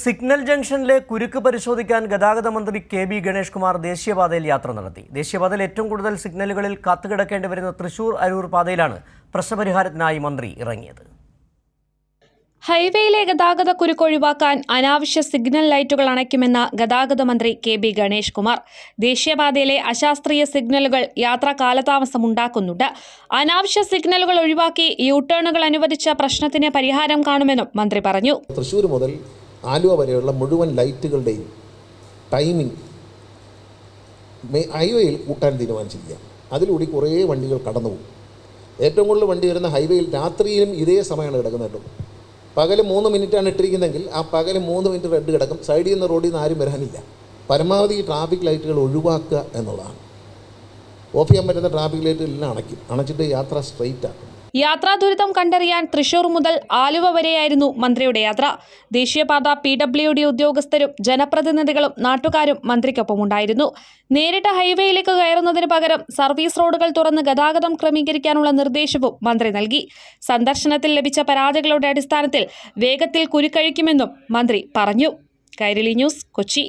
Signal ജംഗ്ഷനിലെ കുരുക്ക് പരിശോധിക്കാൻ ഗതാഗത മന്ത്രി KB ഗണേഷ് കുമാർ ദേശീയപാതയിൽ യാത്ര നടത്തി. ദേശീയപാതയിൽ ഏറ്റവും കൂടുതൽ സിഗ്നലുകളിൽ കാത്തുകിടക്കേണ്ടി വരുന്ന തൃശൂർ-അരൂർ പാതയിലാണ് പ്രശ്നപരിഹാരത്തിനായി മന്ത്രി ഇറങ്ങിയത്. ഹൈവേയിലെ ഗതാഗത കുരുക്ക് ഒഴിവാക്കാൻ അനാവശ്യ സിഗ്നൽ ലൈറ്റുകൾ അണയ്ക്കുമെന്ന് ഗതാഗത മന്ത്രി KB ഗണേഷ് കുമാർ. ദേശീയപാതയിലെ അശാസ്ത്രീയ സിഗ്നലുകൾ യാത്രാ കാലതാമസം ഉണ്ടാക്കുന്നുണ്ട്. അനാവശ്യ സിഗ്നലുകൾ ഒഴിവാക്കി യു-ടേണുകൾ അനുവദിച്ച പ്രശ്നത്തിന് പരിഹാരം കാണുമെന്നും മന്ത്രി പറഞ്ഞു. തൃശ്ശൂർ മുതൽ ആലുവ വരെയുള്ള മുഴുവൻ ലൈറ്റുകളുടെയും ടൈമിംഗ് ഹൈവേയിൽ കൂട്ടാൻ തീരുമാനിച്ചിരിക്കുക. അതിലൂടെ കുറേ വണ്ടികൾ കടന്നു പോകും. ഏറ്റവും കൂടുതൽ വണ്ടി വരുന്ന ഹൈവേയിൽ രാത്രിയിലും ഇതേ സമയമാണ് കിടക്കുന്നത് കേട്ടോ. പകൽ 3 മിനിറ്റാണ് ഇട്ടിരിക്കുന്നതെങ്കിൽ ആ പകൽ 3 മിനിറ്റ് റെഡ് കിടക്കും. സൈഡിൽ നിന്ന് റോഡിൽ നിന്ന് ആരും വരാനില്ല. പരമാവധി ട്രാഫിക് ലൈറ്റുകൾ ഒഴിവാക്കുക എന്നുള്ളതാണ്. ഓഫ് ചെയ്യാൻ പറ്റുന്ന ട്രാഫിക് ലൈറ്റുകളെല്ലാം അണച്ചിട്ട് യാത്ര സ്ട്രെയിറ്റ് ആക്കും. യാത്രാ ദുരിതം കണ്ടറിയാൻ തൃശൂർ മുതൽ ആലുവ വരെയായിരുന്നു മന്ത്രിയുടെ യാത്ര. ദേശീയപാത PWD ഉദ്യോഗസ്ഥരും ജനപ്രതിനിധികളും നാട്ടുകാരും മന്ത്രിക്കൊപ്പമുണ്ടായിരുന്നു. നേരിട്ട് ഹൈവേയിലേക്ക് കയറുന്നതിന് പകരം സർവീസ് റോഡുകൾ തുറന്ന് ഗതാഗതം ക്രമീകരിക്കാനുള്ള നിർദ്ദേശവും മന്ത്രി നൽകി. സന്ദർശനത്തിൽ ലഭിച്ച പരാതികളുടെ അടിസ്ഥാനത്തിൽ വേഗത്തിൽ കുരുക്കഴിക്കുമെന്നും മന്ത്രി പറഞ്ഞു. കൈരളി ന്യൂസ്, കൊച്ചി.